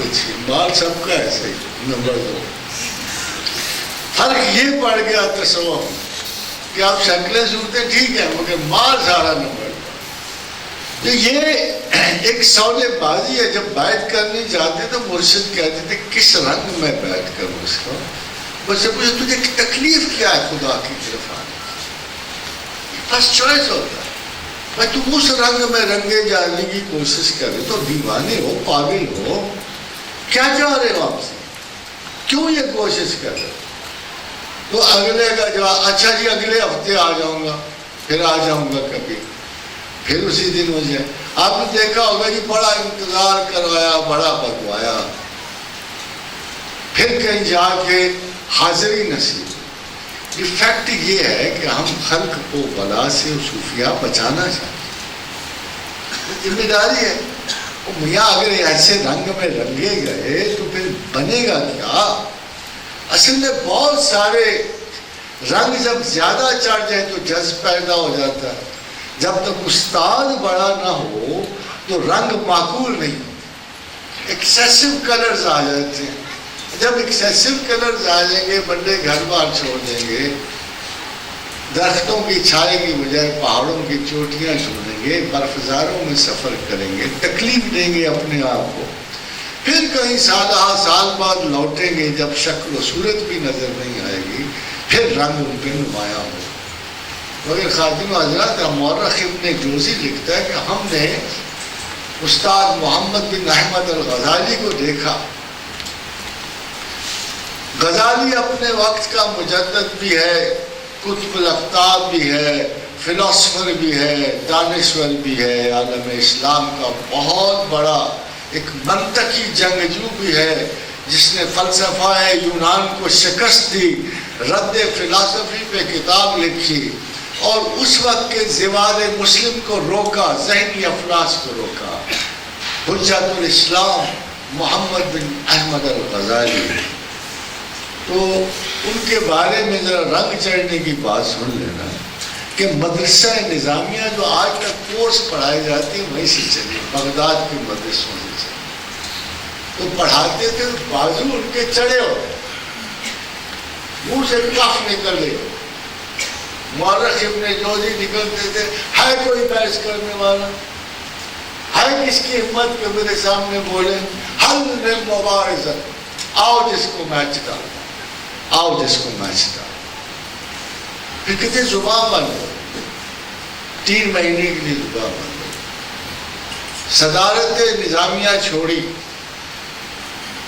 پوچھیے، مال سب کا ہے صحیح، نمبر 2 فرق یہ پڑ گیا تصوف کہ آپ شکلیں صورتیں ٹھیک ہیں مگر مال سارا نمبر 2۔ تو یہ ایک سولے بازی ہے۔ جب بیعت کرنی جاتے تو مرشد کہتے تھے کس رنگ میں بیعت کروں اس کو، بس پوچھے تجھے تکلیف کیا ہے خدا کی طرف آنے کی، بس چوائس ہوتا ہے بھائی تم اس رنگ میں رنگے جانے کی کوشش کرے تو دیوانے ہو، پاگل ہو، کیا چاہ رہے ہو آپ سے، کیوں یہ کوشش کر رہے ہو؟ تو اگلے کا جواب اچھا جی اگلے ہفتے آ جاؤں گا، پھر آ جاؤں گا کبھی، پھر اسی دن ہو جائے۔ آپ نے دیکھا ہوگا جی بڑا انتظار کروایا، بڑا بگوایا، پھر کہیں جا کے حاضری نصیب۔ فیکٹ یہ ہے کہ ہم خلق کو بلا سے صوفیہ بچانا چاہتے، ذمہ داری ہے۔ میاں اگر ایسے رنگ میں رنگے گئے تو پھر بنے گا کیا؟ اصل میں بہت سارے رنگ جب زیادہ چڑھ جائے تو جذب پیدا ہو جاتا ہے۔ جب تک استاد بڑا نہ ہو تو رنگ معقول نہیں ہوتے، ایکسیسو کلرز آ جاتے ہیں۔ جب ایکسیسو کلرز آ جائیں گے بندے گھر بار چھوڑ دیں گے، درختوں کی چھائے کی بجائے پہاڑوں کی چوٹیاں چھوڑیں گے، برفزاروں میں سفر کریں گے، تکلیف دیں گے اپنے آپ کو، پھر کہیں سال بعد لوٹیں گے جب شکل و صورت بھی نظر نہیں آئے گی، پھر رنگ ان پہ نمایاں ہو۔ مگر خاتم حضرات مورخ ابن جوزی لکھتا ہے کہ ہم نے استاد محمد بن احمد الغزالی کو دیکھا۔ غزالی اپنے وقت کا مجدد بھی ہے، قطب الاقطاب بھی ہے، فلاسفر بھی ہے، دانشور بھی ہے، عالم اسلام کا بہت بڑا ایک منطقی جنگجو بھی ہے، جس نے فلسفہ یونان کو شکست دی، رد فلسفی پہ کتاب لکھی اور اس وقت کے زوال مسلم کو روکا، ذہنی افلاس کو روکا، حجت الاسلام محمد بن احمد الغزالی۔ تو ان کے بارے میں ذرا رنگ چڑھنے کی بات سن لینا کہ مدرسہ نظامیہ جو آج تک کورس پڑھائے جاتے ہیں وہیں سے چلے، بغداد کے مدرسوں سے چلے۔ تو پڑھاتے تھے بازو ان کے چڑھے ہوتے، منہ سے کف نکلے، مورخ ابن جوزی نکلتے تھے، ہے کوئی بحث کرنے والا، ہے کس کی ہمت کہ میرے سامنے بولے، حل للمبارزہ، آؤ جس کو میں چکا، آؤ جس کو میں چکا۔ پھر کہتے زبان بند ہو، 3 مہینے کے لیے زبان بند ہو، صدارت نظامیہ چھوڑی،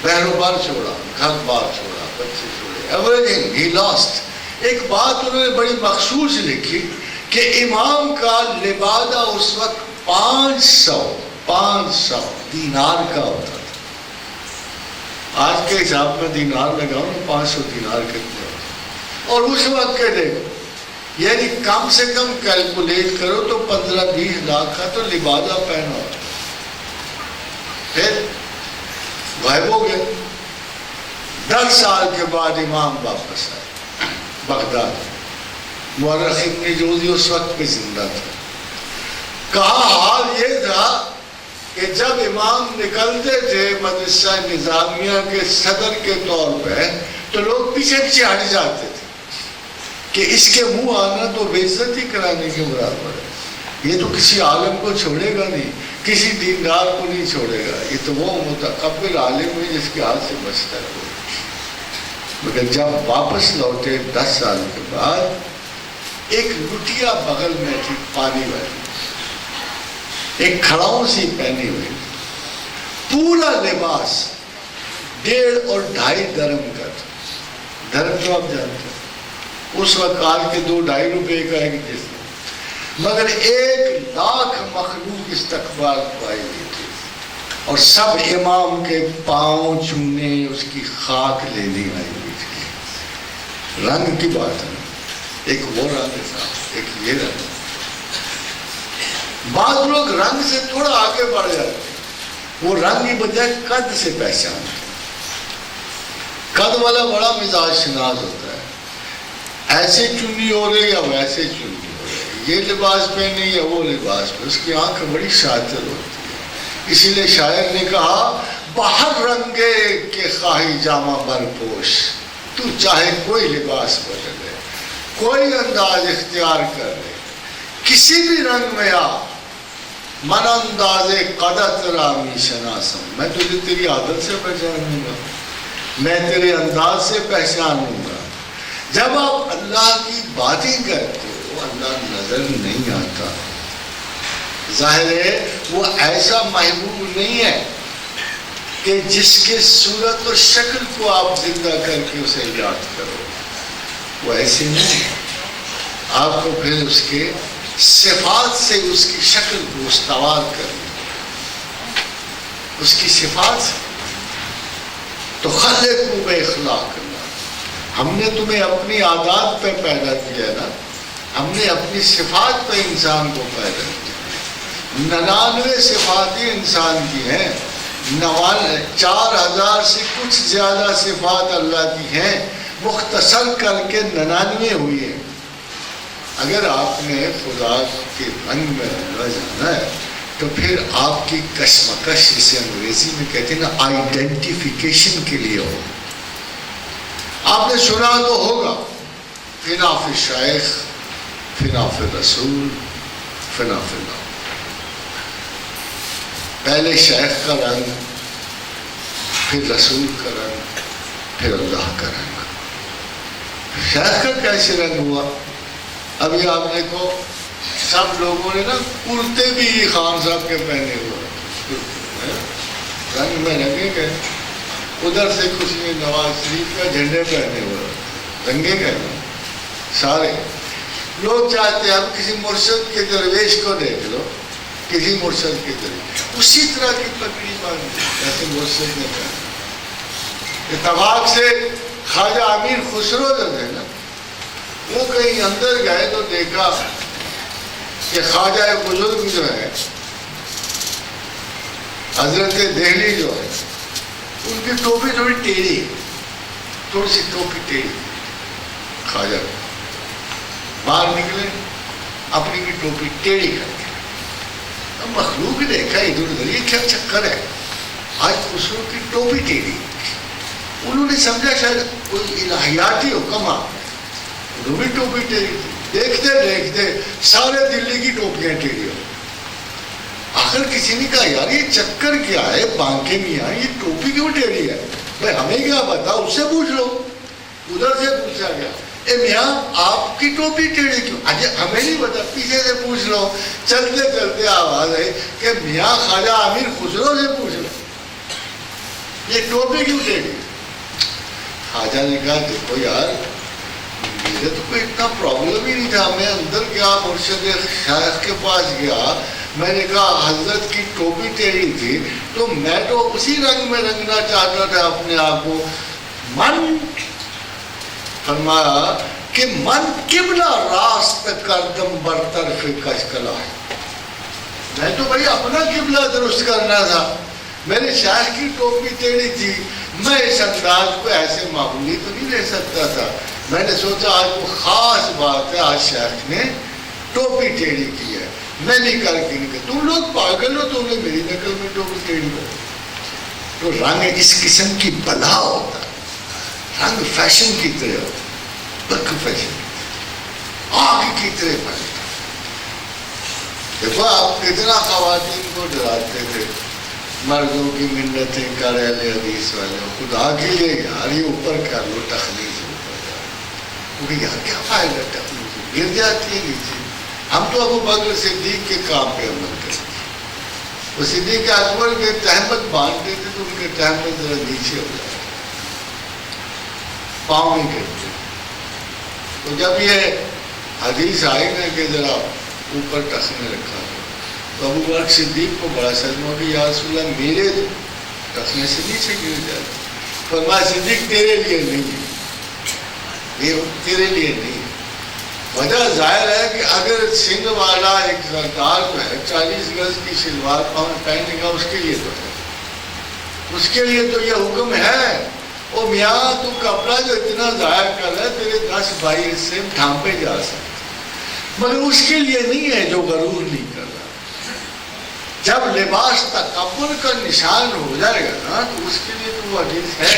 بہروبار چھوڑا، گھر بار چھوڑا، بچے چھوڑے، ایوریتھنگ ہی لاسٹ۔ ایک بات انہوں نے بڑی مخصوص لکھی کہ امام کا لبادہ اس وقت 500 دینار کا ہوتا تھا۔ آج کے حساب میں دینار لگاؤ نا، 500 دینار کتنے ہوتے، اور اس وقت کے دیکھو، یعنی کم سے کم کیلکولیٹ کرو تو 15-20 لاکھ کا تو لبادہ پہنا ہوتا۔ پھر غائب ہو گئے، 10 سال کے بعد امام واپس آئے بغداد۔ مورخ ابن جوزی اس وقت پہ زندہ تھا۔ کہا حال یہ تھا کہ جب امام نکلتے تھے مدرسہ نظامیہ کے صدر کے طور پہ تو لوگ پیچھے پیچھے ہٹ جاتے تھے کہ اس کے منہ آنا تو بے عزتی کرانے کے برابر ہے، یہ تو کسی عالم کو چھوڑے گا نہیں، کسی دیندار کو نہیں چھوڑے گا، یہ تو وہ متکبر عالم ہے جس کے ہاتھ سے بچتا ہے کوئی۔ مگر جب واپس لوٹے 10 سال کے بعد، ایک لٹیا بغل میں تھی پانی والی، ایک کھڑاؤں سی پہنی ہوئی، پورا لباس 1.5 اور 2.5 درم کا تھا۔ درم تو آپ جانتے ہیں، اس وقت آج کے 2-2.5 روپے کا ایک جس، مگر 1 لاکھ مخلوق استقبال پائی گئی تھی، اور سب امام کے پاؤں چومنے، اس کی خاک لینے آئی ہوئی تھی۔ رنگ کی بات ہے، ایک وہ رنگ تھا، ایک یہ رنگ۔ بعض لوگ رنگ سے تھوڑا آگے بڑھ جاتے ہیں، وہ رنگ کی بجائے قد سے پہچانتے ہیں۔ قد والا بڑا مزاج شناس ہوتا ہے، ایسے چنی ہو رہی یا ویسے چنی ہو رہی، یہ لباس پہنے یا وہ لباس پہنے، اس کی آنکھ بڑی شاطر ہوتی ہے۔ اسی لیے شاعر نے کہا باہر رنگے کے خواہی جامہ برپوش، تو چاہے کوئی لباس بدلے، کوئی انداز اختیار کر لے، کسی بھی رنگ میں آ، من انداز قدت رامی شناسم، میں تجھے تیری عادت سے پہچانوں گا، میں تیرے انداز سے پہچانوں گا۔ جب آپ اللہ کی باتیں کرتے ہو اللہ نظر نہیں آتا، ظاہر ہے وہ ایسا محبوب نہیں ہے کہ جس کے صورت و شکل کو آپ زندہ کر کے اسے یاد کرو، وہ ایسے نہیں ہے۔ آپ کو پھر اس کے صفات سے اس کی شکل کو استوار کرنی، اس کی صفات سے تو خلقوا باخلاق اللہ، ہم نے تمہیں اپنی عادات پہ پیدا کیا نا، ہم نے اپنی صفات پہ انسان کو پیدا کیا۔ 99 صفاتیں انسان کی ہیں، 4000 سے کچھ زیادہ صفات اللہ کی ہیں، مختصر کر کے 99 ہوئی ہیں۔ اگر آپ نے خدا کے رنگ میں رنگا جانا ہے تو پھر آپ کی کشمکش، جسے انگریزی میں کہتے ہیں نا آئیڈینٹیفیکیشن کے لیے ہو۔ آپ نے سنا تو ہوگا فنا فی الشیخ، فنا فی الرسول، فنا فی اللہ۔ پہلے شیخ کا رنگ، پھر رسول کا رنگ، پھر اللہ کا رنگ۔ شیخ کا کیسے رنگ ہوا؟ ابھی آپ دیکھو سب لوگوں نے نا کرتے بھی خان صاحب کے پہنے ہوئے، رنگ میں رنگے گئے، ادھر سے کچھ نے نواز شریف کا جھنڈے پہنے ہوئے، رنگے گئے سارے لوگ۔ چاہتے ہیں ہم کسی مرشد کے درویش کو دیکھ لو، کسی مرشد کے درویش اسی طرح کی پگڑی باندھی جیسے مرشد نے کہا۔ اتفاق سے خواجہ امیر خسرو جو ہے نا، وہ کہیں اندر گئے تو دیکھا کہ خواجہ بزرگ جو ہے حضرت دہلی جو ہے، ان کی ٹوپی تھوڑی ٹیڑھی ہے، تھوڑی سی ٹوپی ٹیڑھی۔ خواجہ باہر نکلے، اپنی کی ٹوپی ٹیڑھی کر کے، اب مخلوق دیکھا ادھر ادھر، یہ کیا چکر ہے آج خسرو کی ٹوپی ٹیڑھی؟ انہوں نے سمجھا شاید کوئی الہیاتی حکم آ، انہوں بھی ٹوپی ٹیڑھی تھی۔ دیکھتے دیکھتے سارے دلی کی ٹوپیاں ٹیڑھی ہو۔ آخر کسی نے کہا یار یہ چکر کیا ہے بانکے میاں، یہ ٹوپی کیوں ٹیڑھی ہے؟ بھائی ہمیں کیا پتا، اس سے پوچھ لو۔ ادھر سے پوچھا گیا، اے میاں آپ کی ٹوپی ٹیڑھی کیوں؟ اجے ہمیں نہیں پتا، پیچھے سے پوچھ لو۔ چلتے چلتے آواز آئی کہ میاں خواجہ امیر خسرو سے پوچھ لو یہ ٹوپی کیوں ٹیڑھی؟ خواجہ نے کہا دیکھو یار مجھے تو کوئی اتنا پرابلم ہی نہیں تھا، میں اندر گیا مرشد شیخ کے پاس گیا، میں نے کہا حضرت کی ٹوپی ٹیڑھی تھی تو میں تو اسی رنگ میں رنگنا چاہتا تھا اپنے آپ کو۔ من فرمایا کہ من قبلہ راست کردم برطرف کشکلا ہے، میں تو بھائی اپنا قبلہ درست کرنا تھا، میرے شیخ کی ٹوپی ٹیڑھی تھی، میں اس انداز کو ایسے معمولی تو نہیں لے سکتا تھا۔ میں نے سوچا آج وہ خاص بات ہے، آج شیخ نے ٹوپی ٹیڑھی کی ہے، میں نہیں کر کے نہیں کہ تم لوگ پاگل ہو، تم نے میری نقل میں ٹوپی ٹیڑھی کر۔ تو رنگ اس قسم کی بلا ہوتا ہے، رنگ فیشن کی طرح ہوتا ہے، بک فیشن آگ کی طرح پڑتا۔ دیکھو آپ کتنا خواتین کو ڈراتے تھے، مردوں کی منتیں کر اہل حدیث والے، خدا کے لیے یار یہ اوپر کر لو تخلیص اوپر کر لو، یار کیا فائدہ تخلیص گر جاتی ہے نیچے۔ ہم تو ابو بکر صدیق کے کام پہ عمل کرتے، وہ صدیق اکبر کے تہمت باندھتے تھے تو ان کے تہمت ذرا نیچے ہو جاتے، پاؤں نہیں کرتے۔ تو جب یہ حدیث آئی نا کہ ذرا اوپر ٹخنے رکھا تو ابو بکر صدیق کو بڑا صدمہ کہ یا رسول اللہ میرے ٹخنے سے نیچے گر جاتے۔ فرمایا صدیق تیرے لیے نہیں ہے، یہ تیرے لیے نہیں ہے۔ وجہ ظاہر ہے کہ اگر سنگھ والا ایک سردار جو ہے 40 گز کی شلوار پہنے گا اس کے لیے تو ہے، اس کے لیے تو یہ حکم ہے۔ او میاں تو کپڑا جو اتنا ضائع کر رہا ہے تیرے 10 بھائی اس سے ڈھانپے جا سکتے، مگر اس کے لیے نہیں ہے جو غرور نہیں کر رہا۔ جب لباس تکبر کا نشان ہو جائے گا نا تو اس کے لیے تو وہ حدیث ہے،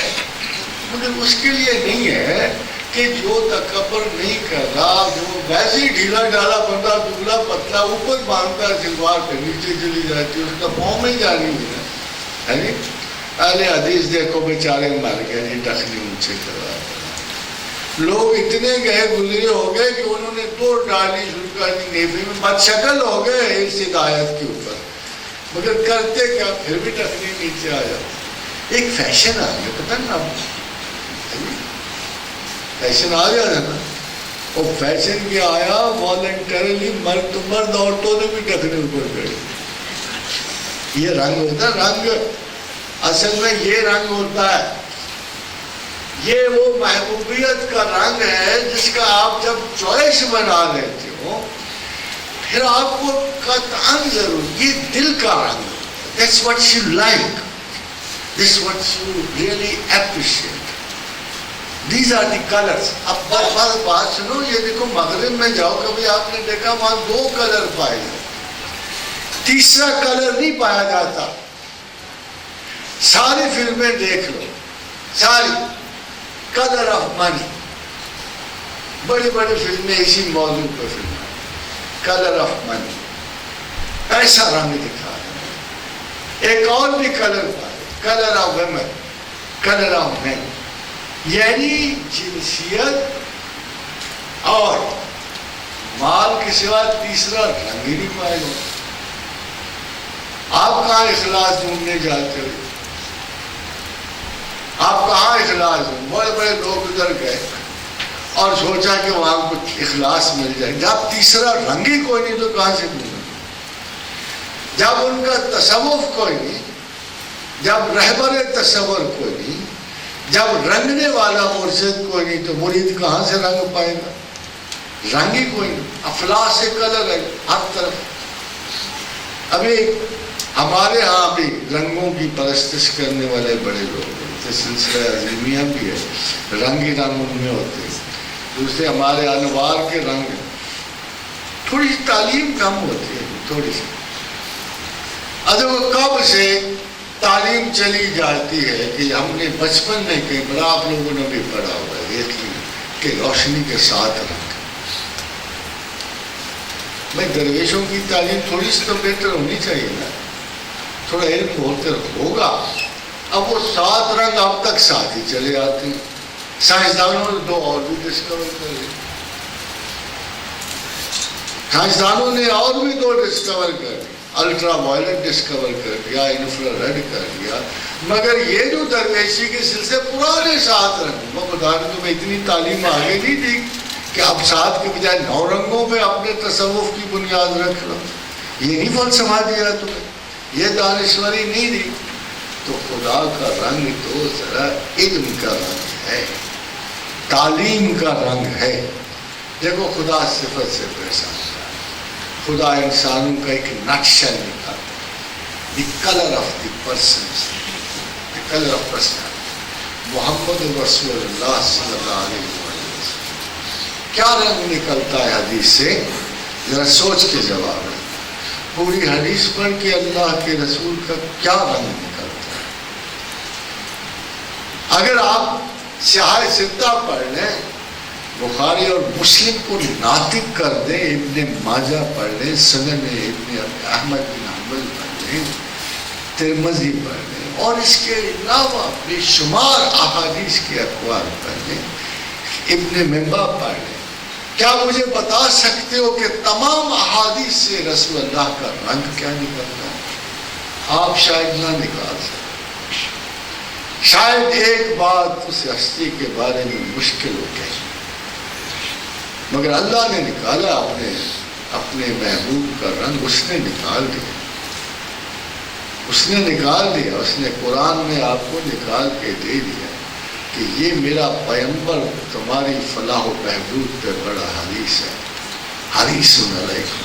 مگر اس کے لیے نہیں ہے کہ جو تکبر نہیں کر رہا، جو ویسے ہی ڈھیلا ڈالا بندہ، دبلا پتلا، اوپر باندھتا شلوار پہ نیچے چلی جاتی ہے، اس کا پاؤں میں جانی ہوئی ہے جی۔ اہل حدیث دیکھو بیچارے مر گئے جی، ٹخنی ان سے کروا، لوگ اتنے گئے گزرے ہو گئے کہ انہوں نے توڑ ڈالی شروع کر دی، نیفے میں بد شکل ہو گئے اس ہدایت کے اوپر، مگر کرتے کیا، پھر بھی ٹخنی نیچے آ جاتی۔ ایک فیشن آ گیا، پتہ نا فیشن آ گیا نا، وہ فیشن کیا آیا، والنٹریلی مرد عورتوں نے بھی ٹخنے اوپر کری۔ یہ رنگ ہوتا ہے، رنگ اصل میں یہ رنگ ہوتا ہے، یہ وہ محبوبیت کا رنگ ہے جس کا آپ جب چوائس بنا لیتے ہو پھر آپ کو قطعاً ضرور، یہ دل کا رنگ، that's what you like, this what you really appreciate, these are the colors۔ اب بات سنو، یہ دیکھو مغرب میں جاؤ، کبھی آپ نے دیکھا وہاں 2 کلر پائے جاتے، تیسرا کلر نہیں پایا جاتا۔ ساری فلمیں دیکھ لو، ساری کلر آف منی، بڑی بڑی فلمیں اسی موضوع پر فلمیں، کلر آف منی، ایسا رنگ دکھا ہے۔ ایک اور بھی کلر پائے، colour of women, colour of men, یعنی جنسیت اور مال کے سوا تیسرا رنگ ہی نہیں پائے گا۔ آپ کہاں اخلاص ڈھونڈنے جاتے ہو؟ آپ کہاں اخلاص ہو؟ بڑے بڑے لوگ ادھر گئے اور سوچا کہ وہاں کچھ اخلاص مل جائے، جب تیسرا رنگ ہی کوئی نہیں تو کہاں سے ملے؟ جب ان کا تصوف کوئی نہیں، جب رہبر تصور کوئی نہیں، جب رنگنے والا مرشد کوئی نہیں تو مرید کہاں سے رنگ پائے گا؟ رنگ ہی کوئی نہیں، افلاس سے کلر ہے ہر طرف۔ ابھی ہمارے ہاں بھی رنگوں کی پرستش کرنے والے بڑے لوگ ہیں، سلسلہ عظیمیہ بھی ہے، رنگ ہی رنگ ان میں ہوتے ہیں، دوسرے ہمارے انوار کے رنگ ہیں، تھوڑی سی تعلیم کم ہوتی ہے، تھوڑی سی۔ کب سے تعلیم چلی جاتی ہے کہ ہم نے بچپن میں کہیں پڑھا، آپ لوگوں نے بھی پڑھا ہوا ہے کہ روشنی کے ساتھ رنگ۔ بھائی درویشوں کی تعلیم تھوڑی سی تو بہتر ہونی چاہیے نا، تھوڑا علم ہوگا۔ اب وہ 7 رنگ اب تک ساتھ ہی چلے آتے ہیں، سائنسدانوں نے 2 اور بھی ڈسکور کر لیے، سائنسدانوں نے اور بھی 2 ڈسکور کر لی، الٹرا وائلٹ ڈسکور کر دیا، انفرا ریڈ کر دیا، مگر یہ جو درویشی کے سلسلے پرانے 7 رنگ، وہ بتا رہے تمہیں اتنی تعلیم آگے نہیں دی کہ اب 7 کے بجائے 9 رنگوں پہ اپنے تصوف کی بنیاد رکھ لو، یہ نہیں فلسفہ دیا تمہیں، یہ دانشوری نہیں دی۔ تو خدا کا رنگ تو ذرا علم کا رنگ ہے، تعلیم کا رنگ ہے۔ دیکھو خدا صفت سے پریشان ہے، خدا انسانوں کا ایک نقشہ نکالتا ہے، the colour of the persons, the colour of personality. Muhammad رسول اللہ صلی اللہ علیہ وسلم کیا رنگ نکلتا ہے حدیث سے؟ ذرا سوچ کے جواب ہے، پوری حدیث پڑھ کے اللہ کے رسول کا کیا رنگ نکلتا ہے؟ اگر آپ سیاہ ستہ پڑھ لیں، بخاری اور مسلم کو ناطق کر دیں، ابن ماجہ پڑھ لیں، سنن ابن احمد بن حنبل پڑھ لیں، ترمذی پڑھ لیں، اور اس کے علاوہ بے شمار احادیث کے اقوال پڑھ لیں، ابن منبع پڑھ لیں، کیا مجھے بتا سکتے ہو کہ تمام احادیث سے رسول اللہ کا رنگ کیا نکلتا ہے؟ آپ شاید نہ نکال سکتے، شاید ایک بات اس ہستی کے بارے میں مشکل ہو گئی، مگر اللہ نے نکالا اپنے محبوب کا رنگ، اس نے نکال دیا، اس نے نکال دیا، اس نے قرآن میں آپ کو نکال کے دے دیا کہ یہ میرا پیغمبر تمہاری فلاح و بہبود پہ بڑا حریص ہے، حریص علیکم۔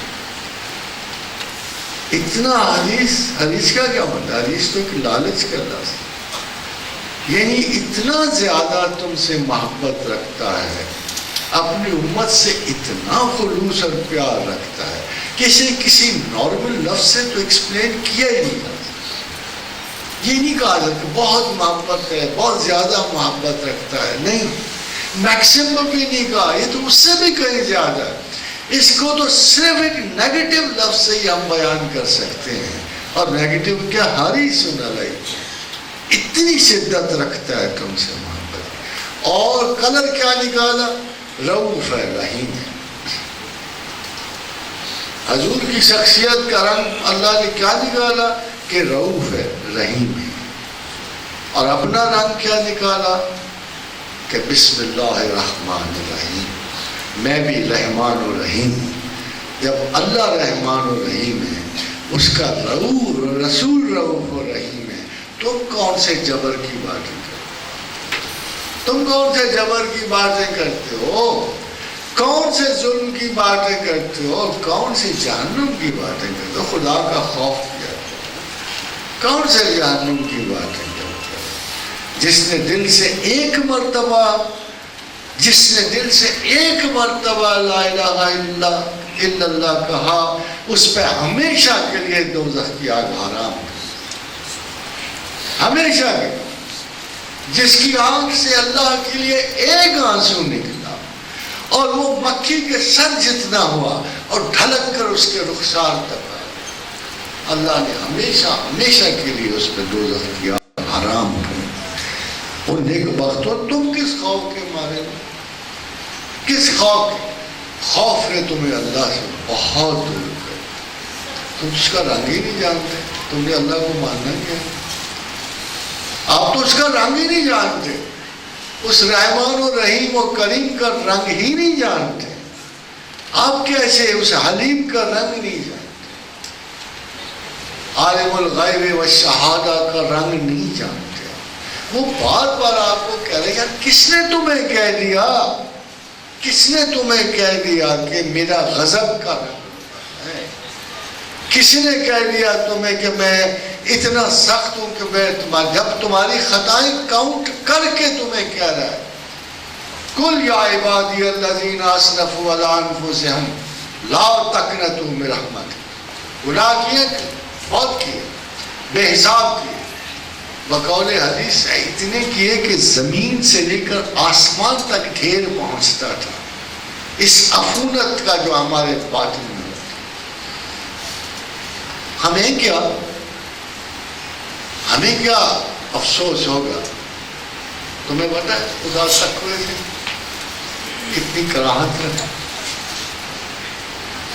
اتنا حریص کا کیا مطلب؟ حریص تو ایک لالچ کا لفظ، یعنی اتنا زیادہ تم سے محبت رکھتا ہے، اپنی امت سے اتنا خلوص اور پیار رکھتا ہے کسی نارمل لفظ سے تو ایکسپلین کیا ہی نہیں جا سکتا. یہ نہیں کہا جاتا کہ بہت محبت ہے، بہت زیادہ محبت رکھتا ہے، نہیں، میکسیمم بھی نہیں کہا، یہ تو اس سے بھی کہیں زیادہ ہے. اس کو تو صرف ایک نیگیٹو لفظ سے ہی ہم بیان کر سکتے ہیں، اور نیگیٹو کیا، ہاری سنا لائی، اتنی شدت رکھتا ہے تم سے محبت. اور کلر کیا نکالا؟ رؤوف ہے، رحیم ہے. حضور کی شخصیت کا رنگ اللہ نے کیا نکالا؟ کہ رؤوف ہے، رحیم ہے. اور اپنا رنگ کیا نکالا؟ کہ بسم اللہ الرحمن الرحیم، میں بھی رحمان و رحیم ہوں. جب اللہ رحمان و رحیم ہے، اس کا رسول رؤوف و رحیم ہے، تم کون سے جبر کی باتیں کرتے ہو؟ تم کون سے جبر کی باتیں کرتے ہو؟ کون سے ظلم کی باتیں کرتے ہو؟ کون سی جہنم کی باتیں کرتے ہو؟ خدا کا خوف کیا کرتے ہو؟ کون سے جہنم کی باتیں کرتے ہو؟ جس نے دل سے ایک مرتبہ لا الہ الا اللہ کہا، اس پہ ہمیشہ کے لیے دوزخ کی آگ حرام ہے، ہمیشہ کے. جس کی آنکھ سے اللہ کے لیے ایک آنسو نکلا اور وہ مکھی کے سر جتنا ہوا اور ڈھلک کر اس کے رخسار تک آیا، اللہ نے ہمیشہ کے لیے اس پہ دوزخ کی آگ حرام کی. اور نیک بختو، تم کس خوف کے مارے ہو؟ کس خوف نے تمہیں اللہ سے بہت دور کر. تم اس کا رنگ ہی نہیں جانتے، تم نے اللہ کو ماننا کیا؟ آپ تو اس کا رنگ ہی نہیں جانتے، اس رحمان و رحیم و کریم کا رنگ ہی نہیں جانتے. آپ کیسے اس حلیم کا رنگ نہیں جانتے، عالم الغیب والشہادہ کا رنگ نہیں جانتے. وہ بار بار آپ کو کہہ رہے ہیں، کس نے تمہیں کہہ دیا، کس نے تمہیں کہہ دیا کہ میرا غضب کا رنگ ہے؟ کس نے کہہ دیا تمہیں کہ میں اتنا سخت ہوں کہ میں جب تمہاری خطائیں کاؤنٹ کر کے تمہیں کہہ رہا ہے، قل یا عبادی الذین اسرفوا علی انفسہم لا تقنطوا من رحمت. گناہ کیے، بہت کیے، بے حساب کیے، بقول حدیث اتنے کیے کہ زمین سے لے کر آسمان تک ڈھیر پہنچتا تھا اس عفونت کا جو ہمارے باطن میں ہوتا. ہمیں کیا افسوس ہوگا؟ تمہیں پتہ ہے خدا تقوی سے کتنی کراہت ہے.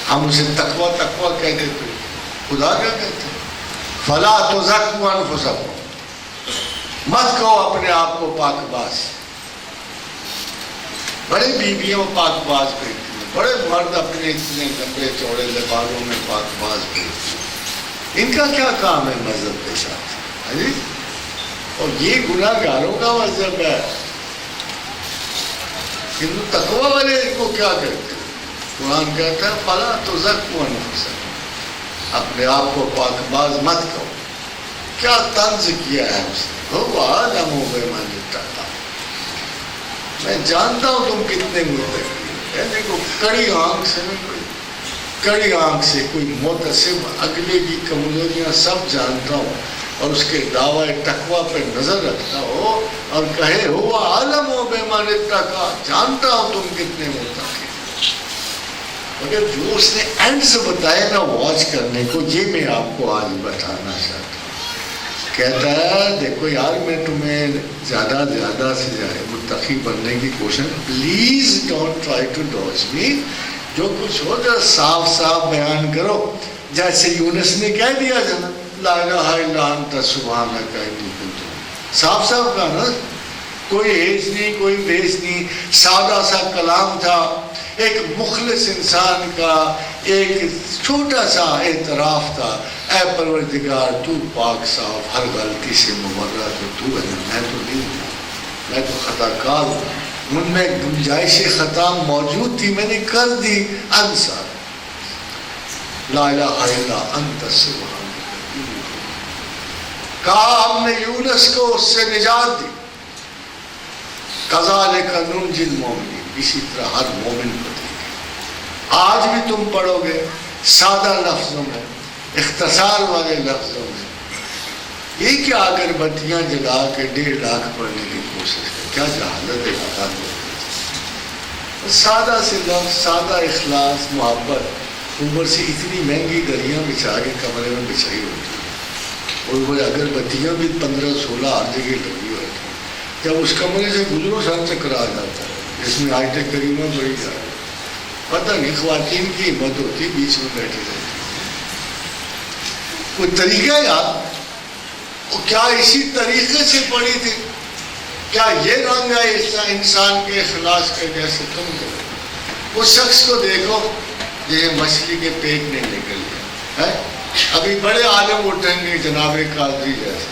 ہم اسے تقوی کہتے تھے، خدا کیا کہتے ہیں؟ فلا تزکوا انفسکم، مت کہو اپنے آپ کو پاک باز. بڑے بیویوں پاک باز پھرتی ہیں، بڑے مرد اپنے اتنے لمبے چوڑے لباسوں میں پاک باز پھرتی ہیں. ان کا کیا کام ہے مذہب کے ساتھ؟ اور یہ گناہ گاروں کا مذہب ہے. ہندو تقوی والے ان کو کیا کہتے ہیں؟ قرآن کہتا ہے فلا تزکوا انفسکم، اپنے آپ کو پاک باز مت کہو. کیا طنز کیا ہے اس نے، هو أعلم بمن اتقى. میں جانتا ہوں تم کتنے متقی ہو. دیکھو کڑی آنکھ سے نا، کوئی کڑی آنکھ سے کوئی متصم اگلے کی کمزوریاں سب جانتا ہوں، اور اس کے دعوی تقوی پہ نظر رکھتا ہو اور کہے هو أعلم بمن اتقى، جانتا ہوں تم کتنے متقی. مگر جو اس نے اینڈ سے بتایا نا واچ کرنے کو، یہ میں آپ کو آج بتانا چاہتا ہوں. کہتا ہے دیکھو یار، میں تمہیں زیادہ سے زیادہ متقی بننے کی کوشش، پلیز ڈونٹ ٹرائی ٹو ڈوج می. جو کچھ ہو جا صاف بیان کرو، جیسے یونس نے کہہ دیا جانا لا الہ الا انت سبحانک انی کنت. صاف کہا نا، کوئی ہیج نہیں، کوئی بیس نہیں، سادہ سا کلام تھا. ایک مخلص انسان کا ایک چھوٹا سا اعتراف تھا، اے پروردگار تو پاک صاف، ہر غلطی سے مبرہ تو ہے، میں تو نہیں ہوں، میں تو خطا کار ہوں، من میں گنجائش خطا موجود تھی، میں نے کر دی. انصار لا الہ الا انت سبحانک. کہا ہم نے یونس کو اس سے نجات دی. کذالک ننجی المؤمنین، اسی طرح ہر مومن کو دیں گے. آج بھی تم پڑھو گے سادہ لفظوں میں، اختصار والے لفظوں میں، یہ کیا اگربتیاں جلا کے 1.5 لاکھ پڑھنے کی کوشش ہے، کیا جہالت ہے۔ سادہ سے لفظ، سادہ اخلاص، محبت، اوپر سے اتنی مہنگی گلیاں بچھا کے کمرے میں بچھائی ہوتی ہیں، اور وہ اگربتیاں بھی 15-16 ہر جگہ لگی ہوئی ہیں۔ جب اس کمرے سے گزرو سر چکر آ جاتا ہے، جس میں آیت کریمہ بڑی جا رہی ہے، پتہ نہیں خواتین کی ہمت ہوتی بیچ میں بیٹھی رہتی۔ کوئی طریقہ یاد، کیا اسی طریقے سے پڑھی تھی؟ کیا یہ رنگ ہے انسان کے اخلاص کے جیسے تم کرو؟ اس شخص کو دیکھو یہ مچھلی کے پیٹ نہیں نکل گیا ہے۔ ابھی بڑے عالم اٹھیں گے جناب قادری جیسے،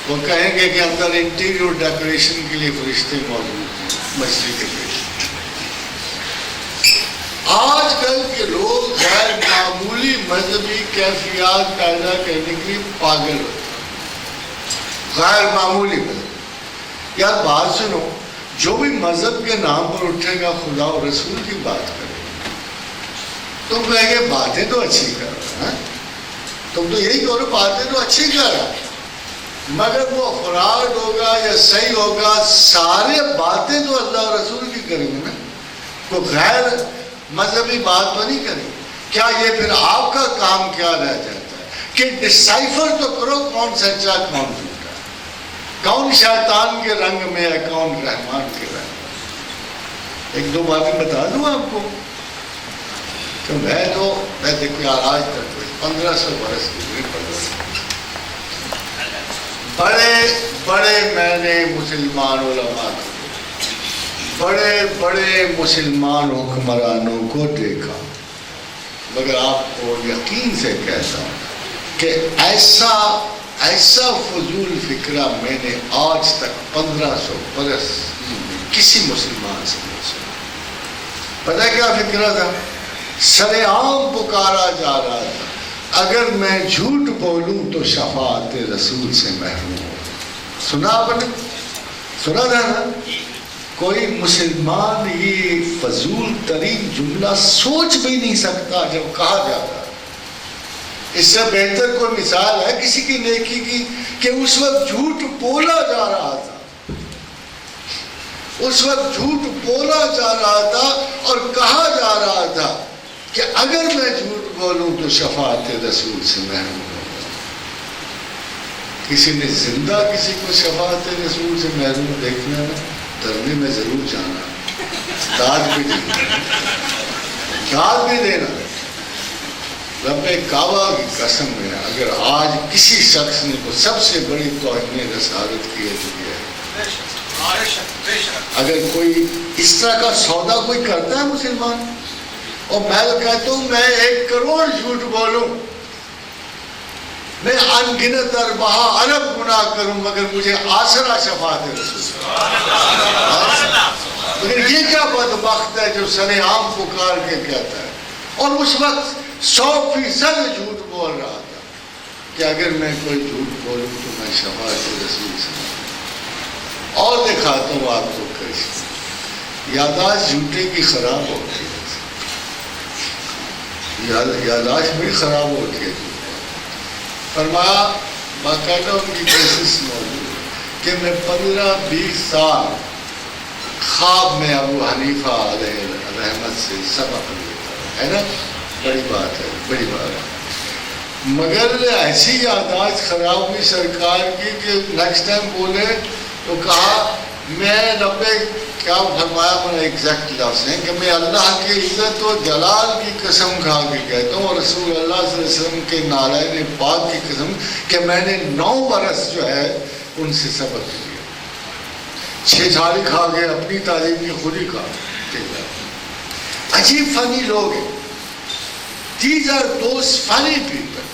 وہ کہیں گے کہ اندر انٹیریور ڈیکوریشن کے لیے فرشتے موجود ہیں مچھلی کے پیٹ۔ آج کل کے لوگ غیر معمولی مذہبی کیفیات پیدا کرنے کے لیے پاگل ہوتے ہیں، غیر معمولی مذہب۔ یار بات سنو، جو بھی مذہب کے نام پر اٹھے گا خدا اور رسول کی بات کرے گا، تم کہیں گے باتیں تو اچھی کر رہا ہے، تم تو یہی کہو باتیں تو اچھی کر رہا ہے، مگر وہ فراڈ ہوگا یا صحیح ہوگا، سارے باتیں تو اللہ اور رسول کی کریں گے نا، تو غیر مذہبی بات تو نہیں کریں۔ کیا یہ پھر آپ کا کام کیا رہ جاتا ہے کہ ڈسائفر تو کرو کون سچا کون جھوٹا، کون شیطان کے رنگ میں ہے کون رحمان کے رنگ میں۔ ایک دو باتیں بتا دوں آپ کو کہ میں دیکھو یار آج تک 1500 برس کی بھی پڑھ رہا ہوں، بڑے میں نے مسلمان علماء کو، بڑے مسلمان حکمرانوں کو دیکھا، مگر آپ کو یقین سے کہتا ہوں کہ ایسا فضول فکرہ میں نے آج تک 1500 برس کسی مسلمان سے نہیں سنا۔ پتہ کیا فکرہ تھا؟ سر عام پکارا جا رہا تھا، اگر میں جھوٹ بولوں تو شفاعت رسول سے محروم ہوں۔ سنا آپ نے؟ سنا تھا نا؟ کوئی مسلمان یہ فضول ترین جملہ سوچ بھی نہیں سکتا جب کہا جاتا ہے۔ اس سے بہتر کوئی مثال ہے کسی کی نیکی کی کہ اس وقت جھوٹ بولا جا رہا تھا، اس وقت جھوٹ بولا جا رہا تھا اور کہا جا رہا تھا کہ اگر میں جھوٹ بولوں تو شفاعت رسول سے محروم ہوگا۔ کسی نے زندہ کسی کو شفاعت رسول سے محروم دیکھنا ہے، درنے میں ضرور جانا، داد بھی دینا۔ رب کعبہ کی قسم ہے، اگر آج کسی شخص نے تو سب سے بڑی توہین رسالت کی ہے، اگر کوئی اس طرح کا سودا کوئی کرتا ہے مسلمان، اور میں تو کہتا ہوں میں 1 کروڑ جھوٹ بولوں، میں انگنت اربعہ ارب گناہ کروں، مگر مجھے آسرا شفاعت رسول۔ مگر یہ کیا بدبخت ہے جو سر عام پکار کے کہتا ہے، اور اس وقت 100% جھوٹ بول رہا تھا کہ اگر میں کوئی جھوٹ بولوں تو میں شفاعت رسول سے۔ اور دکھاتا ہوں آپ کو کیسے یادداشت جھوٹے کی خراب ہوتی ہے، یادداشت بڑی خراب ہوتی ہے۔ فرمایا باقاعدہ ان کی کیسز موجود ہے کہ میں 15-20 سال خواب میں ابو حنیفہ علیہ رحمت سے سبق لیتا ہے نا، بڑی بات ہے، بڑی بات ہے۔ مگر ایسی یادداشت خراب ہوئی سرکار کی کہ نیکسٹ ٹائم بولے تو کہا میں ربے کیا فرمایا، میں ایگزیکٹ لفظ ہیں کہ میں اللہ کی عزت و جلال کی قسم کھا کے کہتا ہوں، اور رسول اللہ صلی اللہ علیہ وسلم کے نالین پاک کی قسم کہ میں نے 9 برس جو ہے ان سے سبق لیا، 6 جھاڑی کھا گئے، اپنی تعلیم کی خود ہی کھا گئے۔ عجیب فنی لوگ ہیں۔ These are those funny people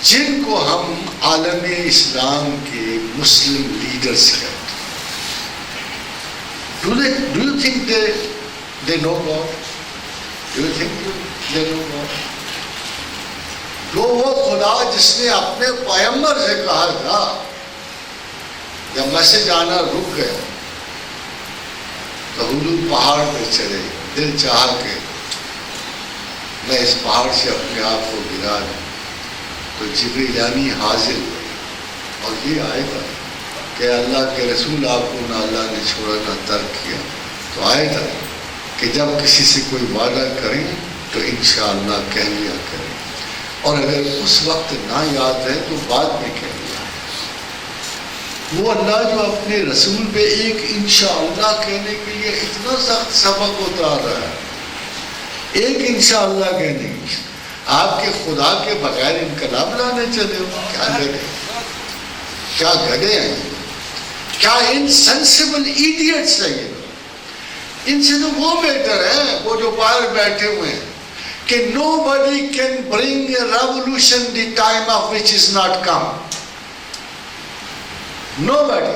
جن کو ہم عالم اسلام کے مسلم لیڈرز کہتے ہیں۔ Do you think they know God? Do you think they know God? جو وہ خدا جس نے اپنے پیغمبر سے کہا تھا جب میسج آنا رک گیا تو حضور پہاڑ پہ چڑھے دل چاہ کے، میں اس پہاڑ سے اپنے آپ کو گرا دوں، تو جبریل امین حاضر ہوئے اور یہ آیت ہے کہ اللہ کے رسول آپ کو نہ اللہ نے چھوڑا نہ ترک کیا. تو آیت ہے کہ جب کسی سے کوئی وعدہ کریں تو انشاءاللہ کہہ لیا کریں، اور اگر اس وقت نہ یاد ہے تو بعد میں کہہ لیا. وہ اللہ جو اپنے رسول پہ ایک انشاءاللہ کہنے کے لیے اتنا سخت سبق اتار رہا ہے، ایک انشاءاللہ کہنے کی. آپ کے خدا کے بغیر انقلاب لانے چلے ہو؟ کیا گدے، کیا گدے ہیں، کیا انسینسیبل ایڈیٹس ہیں یہ لوگ. ان سے تو وہ بیٹر ہے وہ جو باہر بیٹھے ہوئے ہیں کہ nobody can bring a revolution the time of which is not come. Nobody.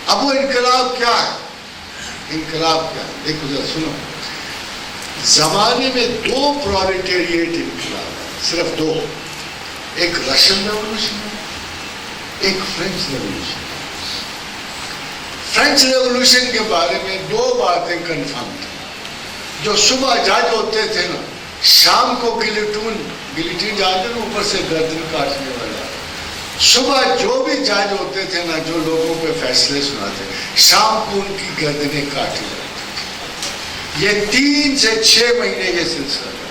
اب وہ انقلاب کیا ہے؟ انقلاب کیا ہے؟ دیکھو ذرا سنو، زمانے میں دو پرولیٹیریٹ انقلاب ہیں، صرف دو. ایک رشین ریولوشن ہے، ایک فرینچ ریولوشن. فرینچ ریولوشن کے بارے میں دو باتیں کنفرم تھیں. جو صبح جج ہوتے تھے نا، شام کو گلیٹین جانتے نا، اوپر سے گردن کاٹنے والا. صبح جو بھی جج ہوتے تھے نا، جو لوگوں پہ فیصلے سناتے، شام کو ان کی گردنیں کاٹی جاتی تھی. یہ 3 سے 6 مہینے یہ سلسلہ رہا.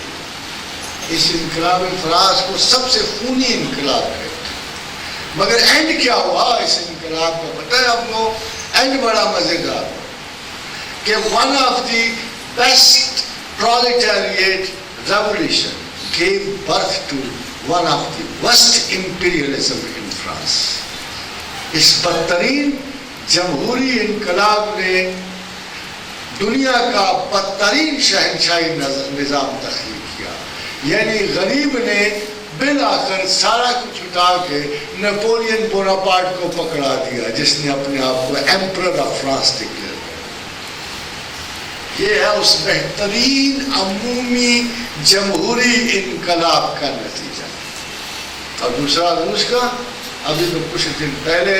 اس انقلاب فرانس کو سب سے خونی انقلاب کہتے ہیں. مگر اینڈ کیا ہوا اس انقلاب کا پتہ ہے آپ کو؟ اینڈ بڑا مزیدار ہوا کہ one of the best proletariat revolution gave birth to one of the worst imperialism in France. اس بدترین جمہوری انقلاب نے دنیا کا بدترین شہنشاہی نظام تخلیق کیا. یعنی غریب نے بالآخر سارا کچھ اٹھا کے نیپولین بوناپارٹ کو پکڑا دیا، جس نے اپنے آپ کو ایمپرر آف فرانس ڈکلیئر. یہ ہے اس بہترین عمومی جمہوری انقلاب کا نتیجہ. اور دوسرا روس کا، ابھی تو کچھ دن پہلے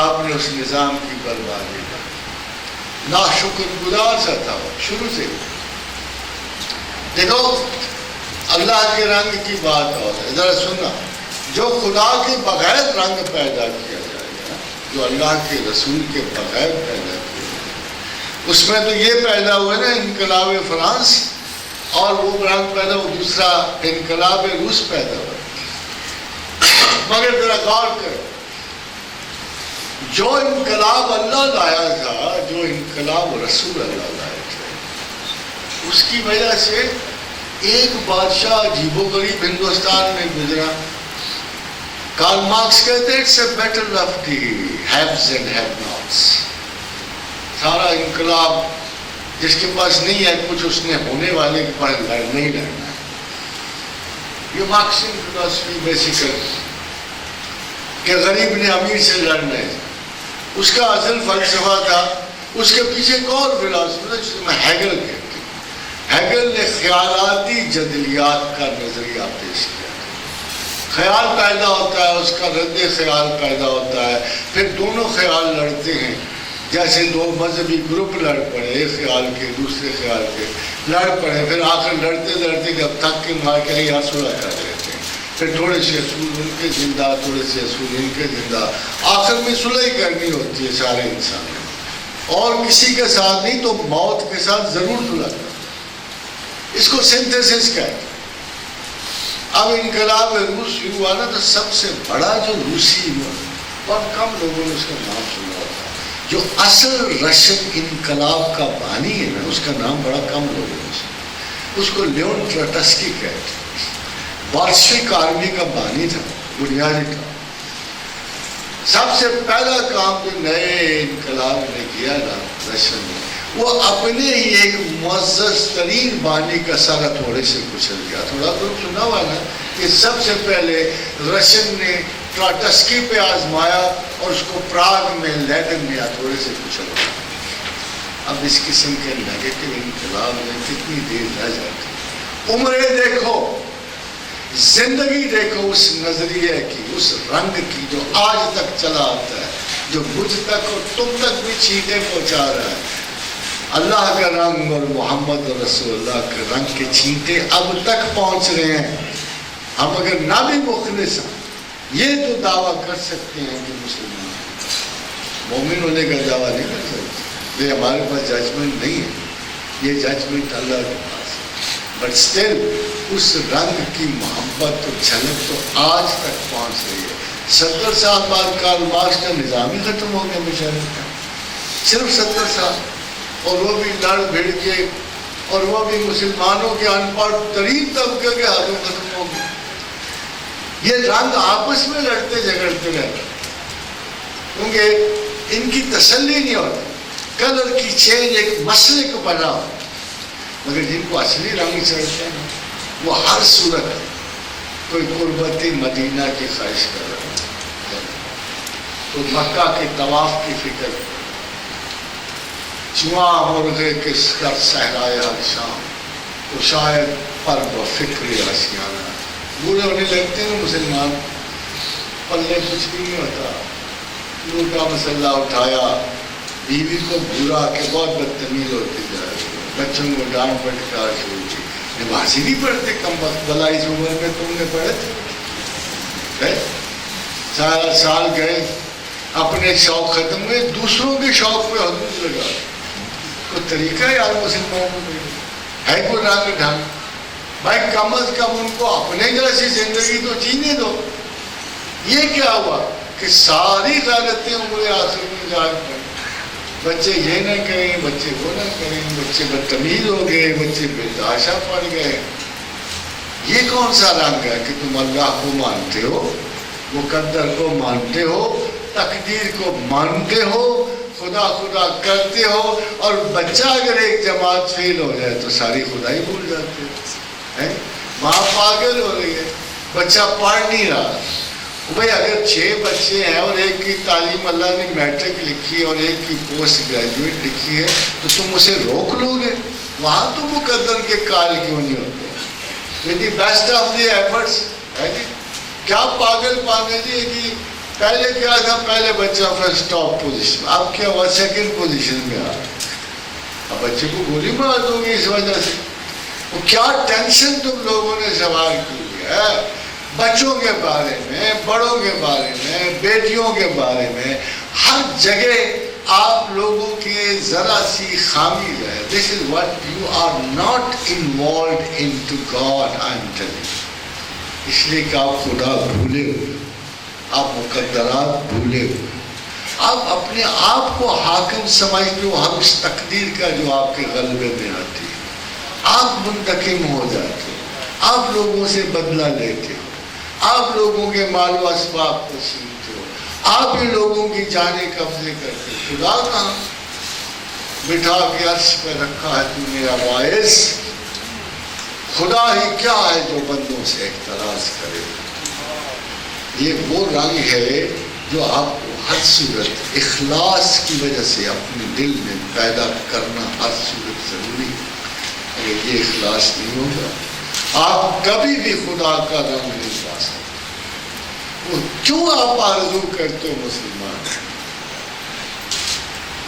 آپ نے اس نظام کی بربادی کا ناشکر گزار سا تھا شروع سے. دیکھو اللہ کے رنگ کی بات اور ہے، ذرا سننا. جو خدا کے بغیر رنگ پیدا کیا جائے گا، جو اللہ کے رسول کے بغیر پیدا کیا، اس میں تو یہ پیدا ہوا نا انقلاب فرانس، اور وہ رنگ پیدا ہوا دوسرا انقلاب روس پیدا ہوا. مگر ذرا غور کرو، جو انقلاب اللہ لایا تھا، جو انقلاب رسول اللہ لائے تھے، اس کی وجہ سے ایک بادشاہ عجیب و غریب ہندوستان میں گزرا. کارل مارکس کہتے ہیں it's a battle of the haves and have nots. سارا انقلاب جس کے پاس نہیں ہے کچھ، اس نے ہونے والے کے پاس لڑنا ہی لڑنا ہے. یہ مارکسین فلسفی بیسیکل کہ غریب نے امیر سے لڑنا ہے، اس کا اصل فلسفہ تھا. اس کے پیچھے ایک اور فلسفہ جس میں ہیگل کہتے ہیں. ہیگل نے خیالاتی جدلیات کا نظریہ پیش کیا. خیال پیدا ہوتا ہے، اس کا رد خیال پیدا ہوتا ہے، پھر دونوں خیال لڑتے ہیں. جیسے دو مذہبی گروپ لڑ پڑے، ایک خیال کے دوسرے خیال کے لڑ پڑے، پھر آخر لڑتے لڑتے جب تک کے مار کے یہاں صلح کر لیتے ہیں. پھر تھوڑے سے اصول ان کے زندہ، تھوڑے سے اصول ان کے زندہ، آخر میں صلح ہی کرنی ہوتی ہے سارے انسانوں. اور کسی کے ساتھ نہیں تو موت کے ساتھ ضرور صلح کرنا. اس کو سنتھیسس کہتے ہیں. اب انقلاب روس شروع ہوا نا، تو سب سے بڑا جو روسی ہوا، بہت کم لوگوں نے اس کا نام سنا ہوتا. جو اصل رشین انقلاب کا بانی ہے نا، اس کا نام بڑا کم لوگوں نے سنا. اس کو لیون ٹروٹسکی کہتے ہیں. بولشوک آرمی کا بانی تھا، بنیادی کا. سب سے پہلا کام جو نئے انقلاب نے کیا نا رشین نے، وہ اپنے ہی ایک معزز ترین بانی کا سر ہتھوڑے سے کچل گیا. تھوڑا تو سنا ہوا نا کہ سب سے پہلے رشین نے ٹروٹسکی پہ آزمایا اور اس کو پراگ میں لینن نے ہتھوڑے سے کچل گیا. اب اس قسم کے نیگیٹو انقلاب میں کتنی دیر رہ جاتی. عمریں دیکھو، زندگی دیکھو اس نظریے کی، اس رنگ کی جو آج تک چلا آتا ہے، جو مجھ تک اور تم تک بھی چیٹیں پہنچا رہا ہے. اللہ کا رنگ اور محمد رسول اللہ کے رنگ کے چھینٹے اب تک پہنچ رہے ہیں. ہم اگر نہ بھی مخلص ہیں یہ تو دعویٰ کر سکتے ہیں کہ مسلمان مومن ہونے کا دعویٰ نہیں کر سکتے. یہ ہمارے پاس ججمنٹ نہیں ہے، یہ ججمنٹ اللہ کے پاس ہے. بٹ اسٹل اس رنگ کی محبت اور جھلک تو آج تک پہنچ رہی ہے. 70 سال بعد کارل مارکس کا نظام ہی ختم ہو گیا بیچارے کا، صرف 70 سال، اور وہ بھی لڑ بھیڑ کے، اور وہ بھی مسلمانوں کے ان پڑھ ترین طبقے کے ہاتھوں ختم ہو گئے. یہ رنگ آپس میں لڑتے جھگڑتے رہتے کیونکہ ان کی تسلی نہیں ہوتی. کلر کی چینج ایک مسئلے کو بنا ہو، مگر جن کو اصلی رنگ چڑھتے ہیں وہ ہر صورت کوئی قربت مدینہ کی خواہش کر رہا ہے، تو مکہ کے طواف کی فکر، جواں مرغے کس کر صحرائے ہر شام، تو شاید پر و فکر آشیانہ. بوڑھے ہونے لگتے ہیں مسلمان، پلے کچھ بھی نہیں ہوتا. نور کا مسئلہ اٹھایا، بیوی کو برا کہ بہت بدتمیز ہوتی جا رہی ہے، بچوں کو ڈانٹ پٹکار شروع کی. نماز ہی نہیں پڑھتے کم وقت، بھلا اس عمر میں تم نے پڑھے تھے؟ سارا سال گئے، اپنے شوق ختم ہوئے، دوسروں کے شوق پہ حدود لگا. کوئی طریقہ ہے یار مسلمانوں میں ہے کوئی رنگ ڈھنگ؟ بھائی کم از کم ان کو اپنے جیسی زندگی تو جینے دو. یہ کیا ہوا کہ ساری غلطیں عمر آخر میں جا پڑی. بچے یہ نہ کریں، بچے وہ نہ کریں، بچے بدتمیز ہو گئے، بچے برداشتہ پڑ گئے. یہ کون سا رنگ ہے کہ تم اللہ کو مانتے ہو، مقدر کو مانتے ہو، تقدیر کو مانتے ہو، خدا خدا کرتے ہو، اور بچہ اگر ایک جماعت فیل ہو جائے تو ساری خدائی بھول جاتے ہیں. ماں پاگل ہو رہی ہے، بچہ پڑھ نہیں رہا. بھائی اگر 6 بچے ہیں اور ایک کی تعلیم اللہ نے میٹرک لکھی ہے اور ایک کی پوسٹ گریجویٹ لکھی ہے تو تم اسے روک لو گے؟ وہاں تو مقدر کے قائل کیوں نہیں ہوتے؟ With the best of the efforts. کیا پاگل پانے جی کہ پہلے کیا تھا، پہلے بچہ فرسٹ ٹاپ پوزیشن، اب کیا ہوا سیکنڈ پوزیشن میں آ رہا. اب بچے کو گولی مار دو گی اس وجہ سے. وہ کیا ٹینشن تم لوگوں نے سوال کی ہے بچوں کے بارے میں، بڑوں کے بارے میں، بیٹیوں کے بارے میں. ہر جگہ آپ لوگوں کے ذرا سی خامی ہے. This is what you are not involved into God. I am telling, اس لیے کہ آپ خدا بھولے ہو، آپ مقدرات بھولے ہو، آپ اپنے آپ کو حاکم سمجھتے ہو ہر اس تقدیر کا جو آپ کے غلبے میں آتی ہے. آپ منتقم ہو جاتے ہو، آپ لوگوں سے بدلہ لیتے ہو، آپ لوگوں کے مال و اسباب کو چھینتے ہو، آپ ہی لوگوں کی جانیں قبضے کرتے ہو. خدا کہاں؟ بٹھا کے عرش پہ رکھا ہے تو میرا باعث. خدا ہی کیا ہے جو بندوں سے اعتراض کرے. یہ وہ رنگ ہے جو آپ کو ہر صورت اخلاص کی وجہ سے اپنے دل میں پیدا کرنا ہر صورت ضروری ہے. اگر یہ اخلاص نہیں ہوگا آپ کبھی بھی خدا کا رنگ نہیں پا سکتے. کیوں آپ آرزو کرتے ہو مسلمان؟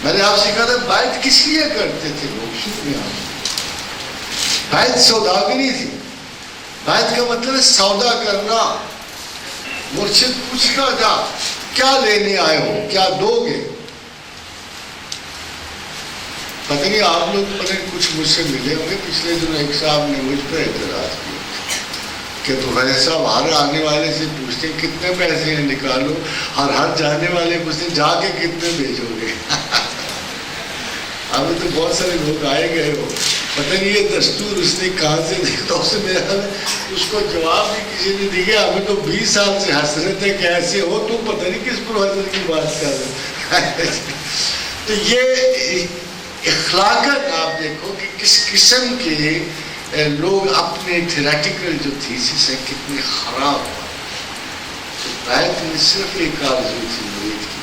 میں نے آپ سے کہا تھا بیعت کس لیے کرتے تھے لوگ؟ شروع میں بیعت سوداگری تھی. بیعت کا مطلب ہے سودا کرنا. مرشد پوچھتا تھا کیا لینے آئے ہو، کیا دو گے؟ پتہ نہیں آپ لوگ پتہ کچھ مجھ سے ملے ہوں گے. پچھلے دنوں ایک صاحب نے مجھ پہ اعتراض کیا کہ تو ویسے صاحب ہر آنے والے سے پوچھتے ہیں کتنے پیسے ہیں نکالو، اور ہر جانے والے پوچھتے ہیں جا کے کتنے بھیجو گے. ابھی تو بہت سارے لوگ آئے گئے ہو، پتہ نہیں یہ دستور اس نے کہاں سے دیکھا. اس سے میرا اس کو جواب بھی کسی نے دیا. ہمیں تو 20 سال سے ہنس رہے تھے کیسے ہو تو پتہ نہیں کس پروفیسر کی بات کر رہے. تو یہ اخلاقت آپ دیکھو کہ کس قسم کے لوگ اپنے تھیریٹیکل جو تھیسس ہے کتنے خراب. تو بیعت میں صرف ایک آرزو تھی مرید کی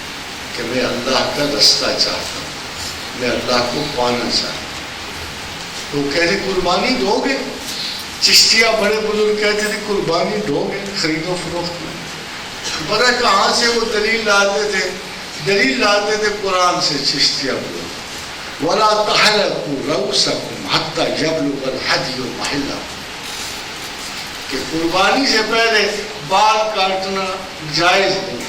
کہ میں اللہ کا رستہ چاہتا ہوں، میں اللہ کو پانا چاہتا ہوں. تو کہتے قربانی دو گے. چشتیہ بڑے بزرگ کہتے تھے قربانی دو گے خرید و فروخت میں. پتہ کہاں سے وہ دلیل لاتے تھے؟ دلیل لاتے تھے قرآن سے. چشتیہ بزرگ ولا تحلقوا رؤوسکم حتی یبلغ الہدی محلہ، کہ قربانی سے پہلے بال کاٹنا جائز نہیں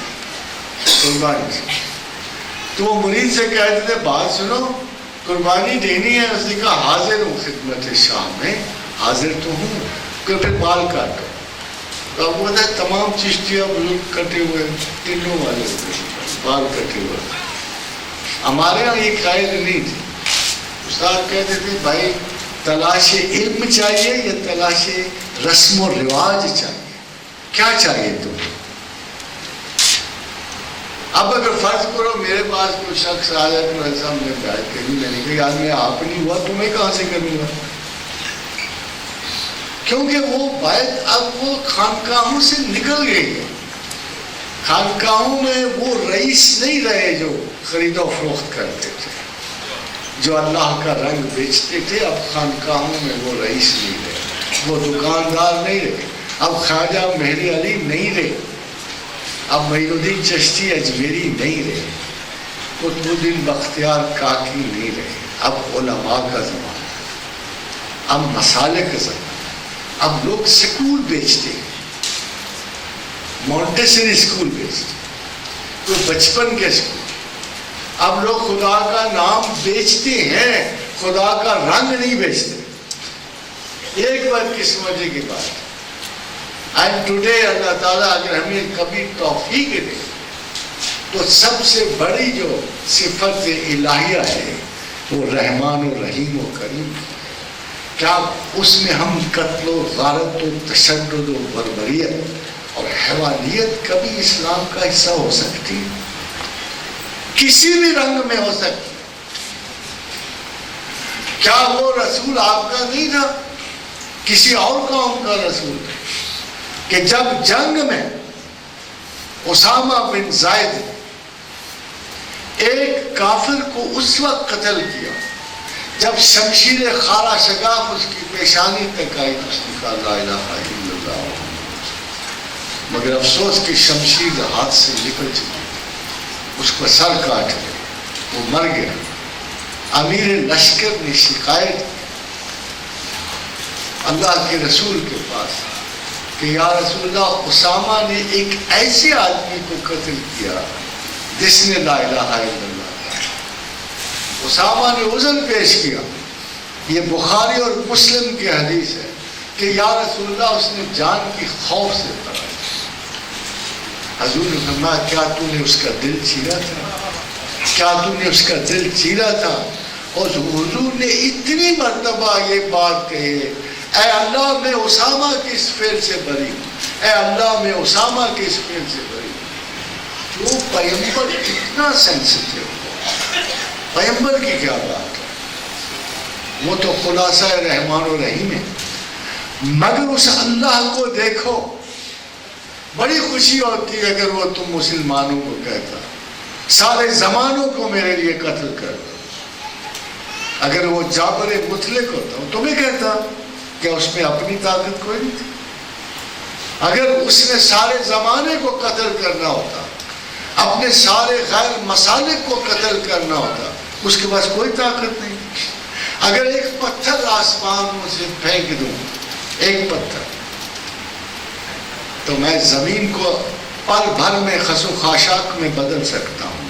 قربانی سے۔ تو وہ مرید سے کہتے تھے بات سنو قربانی دینی ہے، اس نے کہا حاضر ہوں خدمت شاہ میں، حاضر تو ہوں، کہ پھر بال کاٹو۔ تو اب وہ ہے تمام چشتیاں بزرگ کٹے ہوئے، تینوں والے بال کٹے ہوئے۔ ہمارے ہاں یہ قائد نہیں تھی، استاد کہتے تھے بھائی تلاش علم چاہیے یا تلاش رسم و رواج چاہیے، کیا چاہیے تمہیں؟ اب اگر فرض کرو میرے پاس کوئی شخص آ جائے تو ایسا ہم نے بیعت کری، میں نے کہا یار میں آپ نہیں ہوا تمہیں کہاں سے کروں گا؟ کیونکہ وہ بیعت اب وہ خانقاہوں سے نکل گئی ہے، خانقاہوں میں وہ رئیس نہیں رہے جو خرید و فروخت کرتے تھے، جو اللہ کا رنگ بیچتے تھے، اب خانقاہوں میں وہ رئیس نہیں رہے، وہ دکاندار نہیں رہے، اب خواجہ مہر علی نہیں رہے، اب معین الدین چشتی اجمیری نہیں رہے، قطب الدین بختیار کاکی نہیں رہے، اب علماء کا زمانہ، اب مسالے کا زمانہ، اب لوگ سکول بیچتے ہیں، مونٹیسری اسکول بیچتے ہیں، کوئی بچپن کے اسکول، اب لوگ خدا کا نام بیچتے ہیں، خدا کا رنگ نہیں بیچتے۔ ایک بات قسمتی کی بات ہے، اینڈ ٹوڈے اللہ تعالیٰ اگر ہمیں کبھی توفیق دے تو سب سے بڑی جو صفت الہیہ ہے وہ رحمان و رحیم و کریم، کیا اس میں ہم قتل و غارت و تشدد و بربریت اور حیوانیت کبھی اسلام کا حصہ ہو سکتی ہے؟ کسی بھی رنگ میں ہو سکتی۔ کیا وہ رسول آپ کا نہیں تھا، کسی اور قوم کا رسول تھا، کہ جب جنگ میں اسامہ بن زید ایک کافر کو اس وقت قتل کیا جب شمشیر خارا شگاف اس کی پیشانی تک آئی، اس نے کہا لا الہ الا اللہ، مگر افسوس کہ شمشیر ہاتھ سے نکل چکی، اس کو سر کاٹ گیا، وہ مر گیا۔ امیر لشکر نے شکایت اللہ کے رسول کے پاس کہ یا رسول اللہ اسامہ نے ایک ایسے آدمی کو قتل کیا جس نے لا الہ الا اللہ کہا۔ اسامہ نے عذر پیش کیا، یہ بخاری اور مسلم کی حدیث ہے کہ یا رسول اللہ اس نے جان کی خوف سے پڑھا۔ حضور نے فرمایا کیا تو نے اس کا دل چیرا تھا، کیا تو نے اس کا دل چیرا تھا؟ اور حضور نے اتنی مرتبہ یہ بات کہی، اے اللہ میں اسامہ کی اس فعل سے بری ہوں، اے اللہ میں اسامہ کی اس فعل سے بری ہوں۔ جو پیغمبر اتنا سینسٹیو، پیغمبر کی کیا بات ہے، وہ تو خلاصہ رحمان و رحیم ہے، مگر اس اللہ کو دیکھو، بڑی خوشی ہوتی ہے اگر وہ تم مسلمانوں کو کہتا سارے زمانوں کو میرے لیے قتل کر دو۔ اگر وہ جابر مطلق ہوتا وہ تمہیں کہتا کہ اس میں اپنی طاقت کوئی نہیں تھی۔ اگر اس نے سارے زمانے کو قتل کرنا ہوتا، اپنے سارے غیر مسالک کو قتل کرنا ہوتا، اس کے پاس کوئی طاقت نہیں۔ اگر ایک پتھر آسمانوں سے پھینک دوں، ایک پتھر، تو میں زمین کو پل بھر میں خس و خاشاک میں بدل سکتا ہوں۔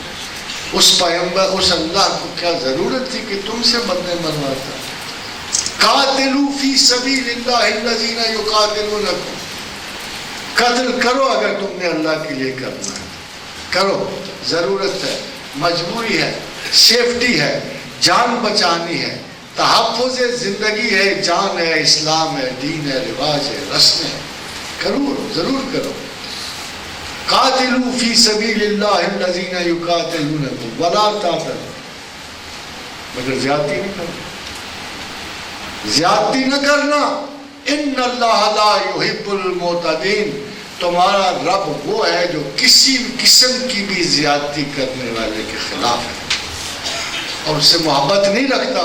اس پیغمبر، اس اللہ کو کیا ضرورت تھی کہ تم سے بندے مرواتا؟ قاتلوا فی سبیل اللہ الذین یقاتلونکم، قتل کرو اگر تم نے اللہ کے لیے کرنا ہے، کرو، ضرورت ہے، مجبوری ہے، سیفٹی ہے، جان بچانی ہے، تحفظ زندگی ہے، جان ہے، اسلام ہے، دین ہے، رواج ہے، رسم ہے، کرو، ضرور کرو۔ قاتلوا فی سبیل اللہ الذین یقاتلونکم ولا تعتدوا، مگر زیادتی نہیں کرنا، زیادتی نہ کرنا۔ ان اللہ لا یحب المعتدین، تمہارا رب وہ ہے جو کسی قسم کی بھی زیادتی کرنے والے کے خلاف ہے اور اس سے محبت نہیں رکھتا۔